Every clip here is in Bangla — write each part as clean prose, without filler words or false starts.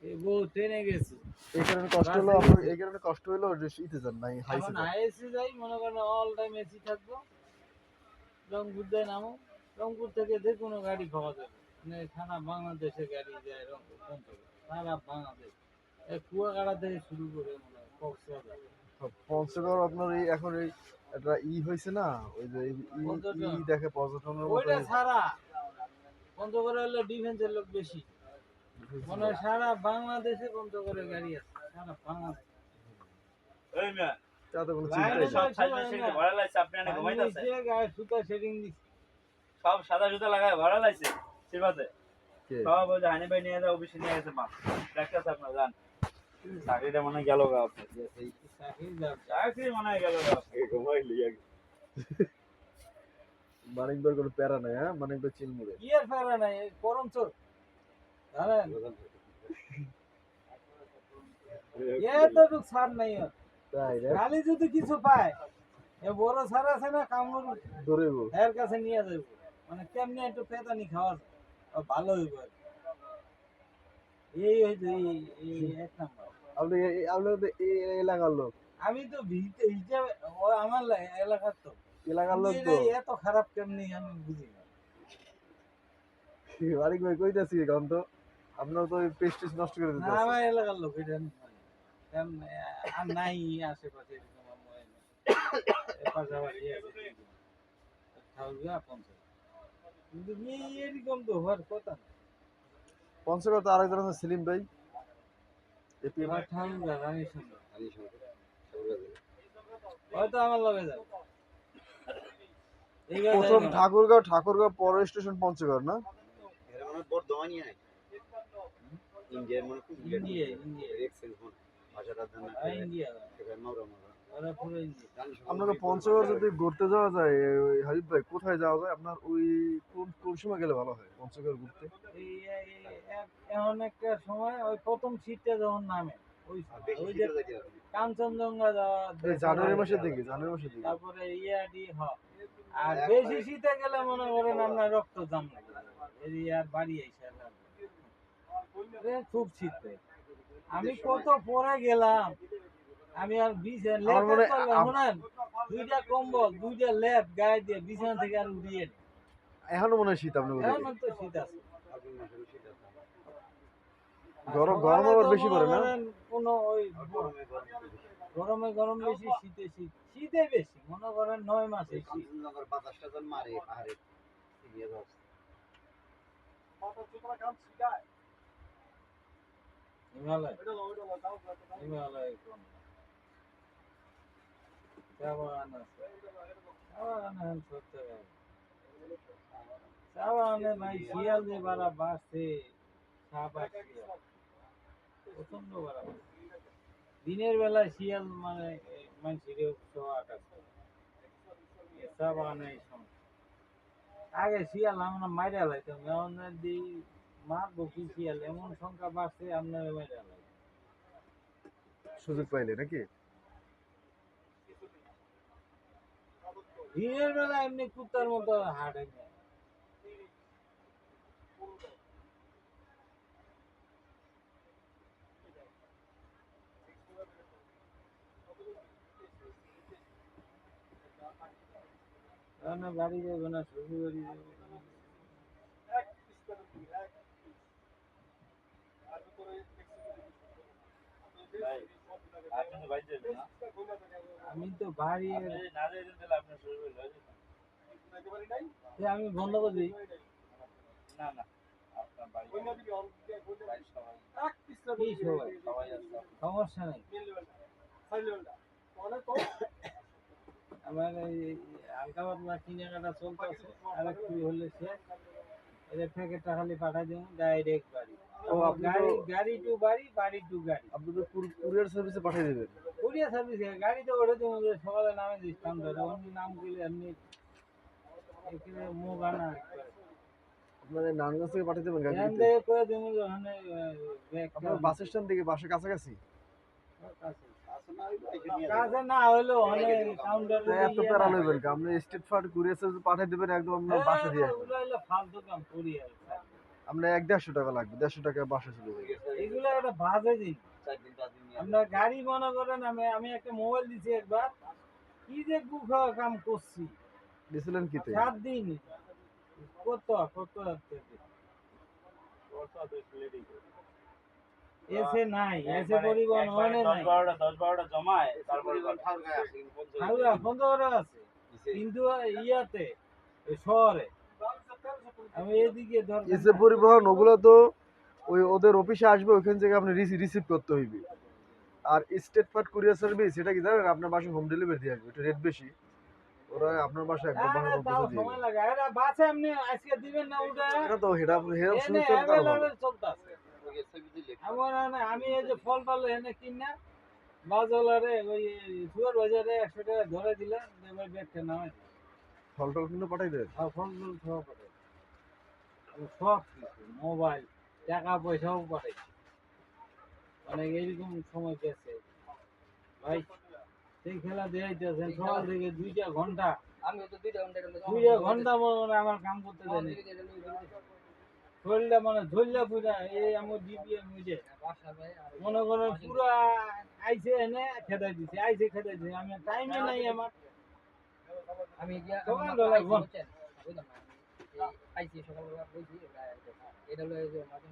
এই বউ ট্রেনে গেছে। এই কারণে কষ্ট হলো আপনার, এই কারণে কষ্ট হলো যে শীতে যান নাই হাইসে এখন যান। আইএসি যাই মনে করেন অল টাইম এসি থাকবো। রংপুর দিয়ে নামো, রংপুর থেকে যে কোনো গাড়ি পাওয়া যাবে, মানে সারা বাংলাদেশে গাড়ি যায় রংপুর পঞ্চগড়, সারা বাংলাদেশ কুয়াকাটা থেকে শুরু করে মনে হয় কক্সবাজার। পঞ্চগড় আপনার এই এখন এই একটা হয়েছে না, ওই যে পর্যটন দেখে পর্যটনের মতো ওইটা ছাড়া পঞ্চগড়ে হলে ডিফেন্সের লোক বেশি, মনে হয় সারা বাংলাদেশে পঞ্চগড়ে গাড়ি আছে, সারা বাংলাদেশ। তাতে কোনো লাইনে চিন্তাই নেই। গায়ে সুতা সেটিং দিচ্ছে। সব সাদা সুতা লাগায় ভাড়া লাইছে সিরবাতে কে? সব ওই যে হানি ভাই নিয়ে যাও অফিসে নিয়ে গেছে মা দেখতেছে আপনার জান চাকরিটা মনে হয় গেল গা আপনার চাকরি মনে হয় গেল গা ঘুমাইলি আগে মানিকবার কোনো প্যারা নাই, হ্যাঁ মানিকবার চিলমুড়ে। কি আর ফেরা নাই, গরম চোর জানেন, এতটুক ছাড় নাই ওর। তাই রে, খালি যদি কিছু পায়, এ বড় ছাড় আছে না কামড়, ধরেব। এর কাছে নিয়ে যাবো, মানে কেমনি একটু পেতানি খাওয়া যায়, ও ভালো হইব আর কি। এই হইছে এই এক নাম্বার। আপনি আপনি তো এই এলাকার লোক, আমি তো হিসাবে ও আমার এলাকার তো, এলাকার লোক কিন্তু তো। এটা এত খারাপ কেমনি আমি বুঝি না। মানিক ভাই কইতাছি এখন তো আপনার তো পেস্টিস নষ্ট করে না দিতেছে। আমার এলাকার লোক এটা আমি জানি। কারণ আর নাই আশেপাশে এরকম আমার পাশাপাশি আছে খাওয়া পঞ্চায়েত, কিন্তু এরকম তো হওয়ার কথা না। পঞ্চগড় তো আরেকজন আছে সেলিম ভাই, এপিএম। ঠান্ডা রানীর সঙ্গে হয়তো আমার লগে যাবে। এইবার প্রথম যাইবো না। ঠাকুরগাঁও পরের স্টেশন পঞ্চগড় না? এর মানে বর্ধমানই নাই ইন্ডিয়ার মানে খুব ইন্ডিয়া ইন্ডিয়া এক্সেল ফোন ভাষাটা জানা ইন্ডিয়া এবার মাওরা মাওরা ওরা পুরো ইন্ডিয়া। আপনাকে পঞ্চগড় যদি ঘুরতে যাওয়া যায়, ওই হাবিব ভাই কোথায় যাওয়া যায় আপনার, ওই কোন কোন সময় গেলে ভালো হয় পঞ্চগড় ঘুরতে? এমন একটা সময় ওই প্রথম শীতটা যখন নামে, ওই বেশি ওই যে শীতে যাইতে হবে কাঞ্চনজঙ্ঘা যাওয়া, এই জানুয়ারি মাসের দিকে, জানুয়ারি মাসের দিকে। তারপরে ইয়াডি আর বেশি শীতে গেলে মনে করেন আপনার রক্ত জাম আর বাড়ি আইসা খুব শীত। আমি কত পরে গেলাম, আমি আর আমার মনে শোনেন, দুইটা কম্বল দুইটা লেপ গায়ে দিয়ে বিছানা থেকে আর উড়িয়ে নি। এখনো মনে হয় শীত আপনার ওদিকে। এখন তো শীত আছে, ফাল্গুন মাসের শীত আছে গরম সকালে আবার তো বেশি মনে পড়ে না? করেন কোনো ওই গরমে গরম বেশি গরমে বেশি, শীতে শীতে বেশি, মনে করেন 9 মাসে শীত। কাঞ্চনজঙ্ঘার বাতাসটা যখন মারে পাহাড়ে এগিয়ে যাচ্ছে হিমালয় হিমালয় কোন চা বাগান আছে, চা বাগান এখন সত্যি চা বাগানে ভাই শিয়াল যে বাড়া বাড়ছে, সাপ আর শিয়াল প্রচন্ড বাড়া বাড়ছে। দিনের বেলায় শিয়াল মানে মানুষের আটাচ্ছে চা বাগানে এই সময়। আগে শিয়াল আমরা মাইরা লাইতাম, এখন দিই মারবো কি শিয়াল, এমন সংখ্যা বাড়ছে আপনার মাইরা লাইতাম। সুযোগ পাইলে নাকি? দিনের বেলা এমনি কুত্তার মতো হাঁটে না। বাড়ি যাবো না, শ্বশুর বাড়ি যাবো। আপনি বাইরে যাবেন না আমি তো বাড়ি না যাইতেন তাহলে আপনার শরীর আমি বন্ধ করে দিই। না না আপনার বাড়ি বাড়ির সবাই কি সবাই সবাই আছে সমস্যা নেই। আমার এই হালকা পাতলা কেনাকাটা চলতেছে, আর একটু হলে শেষ। এদের প্যাকেটটা খালি পাঠাই দেবো ডাইরেক্ট বাড়ি। ও আপনি গাড়ি তো গাড়ি টু বাড়ি, বাড়ি টু গাড়ি। আপনি তো কুরিয়ার সার্ভিসে পাঠিয়ে দেবেন। কুরিয়ার সার্ভিস গাড়িতে ওঠে দেবো, সকালে নামে দিস কাম ধরে অন্য নাম গেলে এমনি এখানে মুখ আনা আপনার এই নারায়ণগঞ্জ থেকে পাঠিয়ে দেবেন গাড়িতে? এখান থেকে করে দেবো ওখানে আপনার বাস স্ট্যান্ড থেকে বাসের কাছাকাছি? কাছে না হইলেও অনেক কাউন্টারে এত প্যারা লইবেন কি? আপনি স্ট্রিট ফার্ট কুরিয়ার সার্ভিসে পাঠিয়ে দেবেন, একদম আপনার বাসা দিয়ে আসবেন। ফালতু কাম করি আর আপনার 1-150 টাকা লাগবে, 150 টাকায় বাসা চলে যাবে। এগুলো একটা বাজে জিনিস। আপনার গাড়ি মনে করেন আমি একটা মোবাইল দিছি একবার, কি যে গুখা কাম করছি দিছিলেন কিতে? 7 দিন কত এসে নাই, এসে পরিবহন ওখানে নাই, 10-12টা জমায় তারপরে হাওড়া 15 আছে, কিন্তু ইয়াতে ওই শহরে আমি এদিকে এসে পরিবহন ওগুলো তো ওই ওদের অফিসে আসবে, ওইখান থেকে আপনি রিসিভ করতে হইবে। আর স্টেট ফার্ট কুরিয়ার সার্ভিস সেটা কি জানেন, আপনার বাসায় হোম ডেলিভারি দিয়ে আসবে, একটু রেট বেশি, ওরা আপনার বাসায় একদম আরে বাসায় তাও পৌঁছে দিয়ে সময় লাগে। আরে বাসে এমনি আজকে দিবেন না ওটা এটা তো হেরা হেরা এনে শুনে চলতে আরো ভালো। অ্যাভেলেবল চলতেছে। আমি এই যে ফল পারলো এনে কিনা বাজারে ওই সুপার বাজারে 100 টাকা ধরে দিলাম, এবার ব্যাগটা নামাই ফল টল কিন্তু পাঠাই দেন। ফল সহ পাঠাই, সব কিছু মোবাইল টাকা পয়সাও পাঠাই, মানে এইরকম সময় গেছে ভাই। সেই খেলা দেখাইতেছেন সকাল থেকে 2টা ঘন্টা, আমি তো 2 ঘন্টা 2 ঘন্টা মনে আমার কাম করতে দেয়নি, শরীরটা মানে ঝরলা পুরা এই আমার ডিপিএম হইছে মনে করেন পুরা আইছে এনে খেদাই দিছে, আইছে খেদাই দিছে, আমি টাইমে নাই আমার। আমি গিয়া সকাল বেলা ঘুম। আইছি সকালবেলা বইছি এটা হলো এই যে মাঝে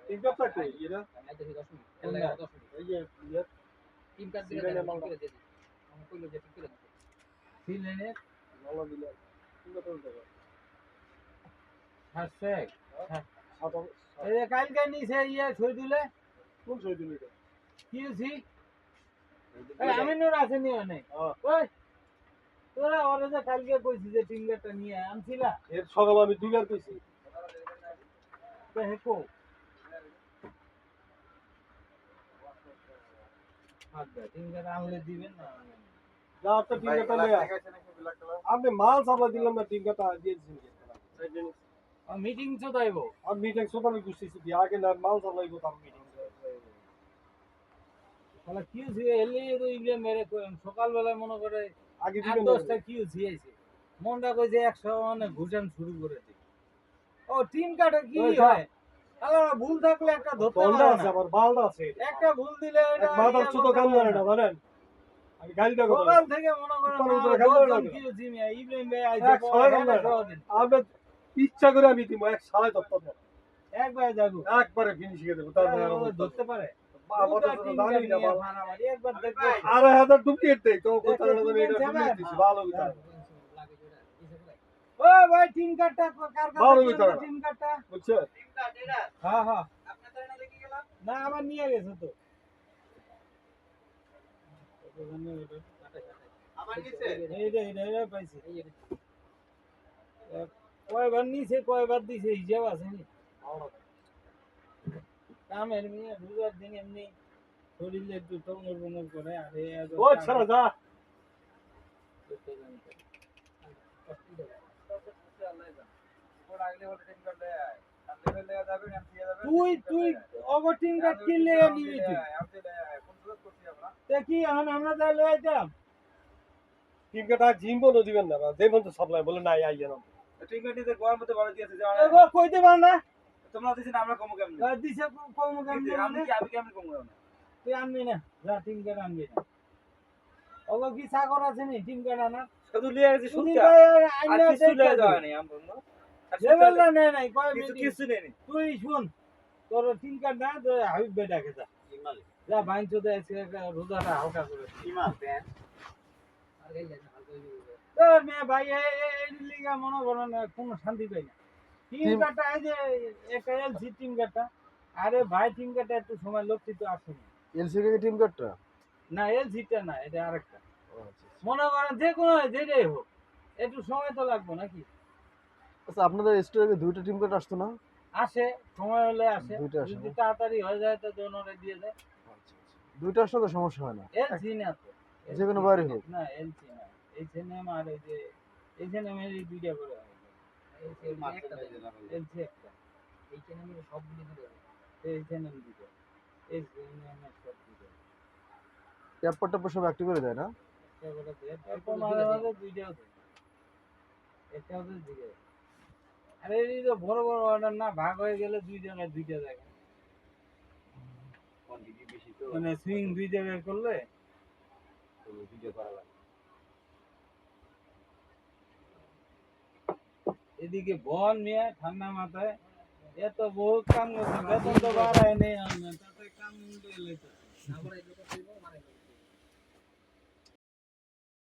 তিন কাপ থাকে এরা আইতেছি 10 মিনিট কোনটা? 10 মিনিট এই যে তিন কাজ দিলে ঠিক করে দিয়ে দিই আমি কইলো যে ঠিক করে দিতে সিলেনের নলা দিলে তিন কাপ টাকা হাসছে সাত এই যে কালকে নিছে ইয়ে ছই দিলে কোন সই দিল এটা? কি হইছি এই আমিনুর আছে নি অনেক হ্যাঁ। ওই তোরা ওরে যে কালকে কইছি যে টিঙ্গারটা নিয়ে আনছিলা এর সকালে আমি 2 বার কইছি। তো হেকো আচ্ছা টিঙ্গার আনলে দিবেন না যা তো তিন কাপ লয়া আপনি মাল সাপ্লাই দিলাম না, তিন কাপ দিয়ে দিছেন। মিটিং চোদাইব আমি মিটিং সোতামি গুছিছি দিয়ে আগে না মাল সাপ্লাই করতাম মিটিং। তাহলে কি হইছে এলে তো ইংরে মেরে সকালবেলা মনে করে আগে 8-10টা কি হইছে মনটা কইছে 100 মানে ঘুষান শুরু করে দি। ও টিম কাটে কি ওই যা। হয় তাহলে ভুল থাকলে একটা ধরতে বলদা পারে আছে না। আবার বালদা আছে। একটা ভুল দিলে এক মাদার ছোট কাম জানে না জানেন। আমি গালি দেব সকাল থেকে মনে করেন উপরে উপরে গাল দেওয়া লাগে। কি হইছে মিয়া ইব্রাহিম ভাই আইছে এক ছয় পরে নম্বর। দিন আমি ইচ্ছা করে আমি দিব এক সাড়ে দপ্তর একবার যাগো একবারে ফিনিশ করে দেব তারপরে আর ধরতে পারে আপাতত টিম জানি না বাল। মারামারি একবার দেখবো 2,500 ডুপ্লিকেট দেই তো কোথাও না দেখতে এটা দিবেন ডুপ্লিকেট দিছি ভালো কথা। লাগে যেটা হিসাব করে ও ভাই টিম কাটটা কার ভালো কাছে বিচার। টিম কাটটা বুঝছো? হ্যাঁ হ্যাঁ না আমার নিয়ে গেছে তো এইটা পাইছি কয়বার নিছে কয়বার দিছে হিসাব আছে নি কামের মেয়ে রোজার দিন এমনি শরীরে একটু টঙ্গর বঙ্গর করে আর ও ছাড়া যা। তুই ওভারটিং কাট কিনলে নিবি তুই তে কি এখন আমরা যা লয়ে আইতাম তিন কাটা জিম বলো দিবেন না দেবন তো সাপ্লাই বলে নাই আইয়া না। টিঙ্গাটিতে গোয়ার মধ্যে বড় দিয়েছে যে এগো কইতে পার না তোমরা দিছেন আমরা কম কেমন দিছে কম কাম আমি কি আমি কেমন কম না তুই আনবি না যা টিম কাট আনবি না ওগো কি চাকর আছে নি টিম কাট আনা শুধু লিয়ে গেছে তুমি সুতা ভাই আর আইনা কিছু লিয়ে যাওয়া দেখ নেই আমরা লেভেলটা নেই নাই কয় কিছু মিনিট কিছু নেই তুই শুন তোর টিম কাট না তো হাবিব ভাই ডাকে যা যা বাইন চোদে আজকে একটা রোজাটা হালকা করে আর গাই যায় না হালকা হয়ে যাবে তোর মেয়ে ভাই এই লিগা মনে করো না কোনো শান্তি পাই না টিম টিম- কাটটা এই যে একটা এলসি টিম কাটটা আরে ভাই টিম কাটটা একটু সময় লোকটি তো আসেনি এলসিকে টিম কাটটা। না এলসিটা না এটা আরেকটা মনে করেন যে কোনো যেটাই হোক একটু সময় তো লাগবে নাকি আচ্ছা আপনাদের স্টোরে দুইটা টিম কাট আসতো না? আসে সময় হলে আসে দুইটা আসে যদি না? তাড়াতাড়ি হয়ে যায় তো দোনোরে দিয়ে দেয় দুইটা আসলে তো সমস্যা হয় না, এলসি না তো যে কোনো বাড়ি হোক। না এলসি না এই সিনেম আর এই যে এই সিনেমের এই দুইটা করে এই যে একটা এলসি একটা এই চ্যানেলে সব মিলে দিতে হবে এই সিনেম দুটো এই সিনেমের সব দুটো ট্যাপ ট্যাপ সব অ্যাক্টিভ করে দেয় না? তারপরে দেয় তারপর মাঝে মাঝে দুইটাও দেয় একটাও তো দিকে আরে এই তো বড় বড় অর্ডার না, ভাগ হয়ে গেলে দুই জায়গায় দুইটা জায়গা, কোয়ান্টিটি বেশি তো মানে সুইং দুই জায়গায় করলে ভিডিও করা লাগে। এদিকে বল নিয়ে ঠান্ডা মাথায় এত বহুত কাম করছে, বেতন তো বাড়ায় নেই,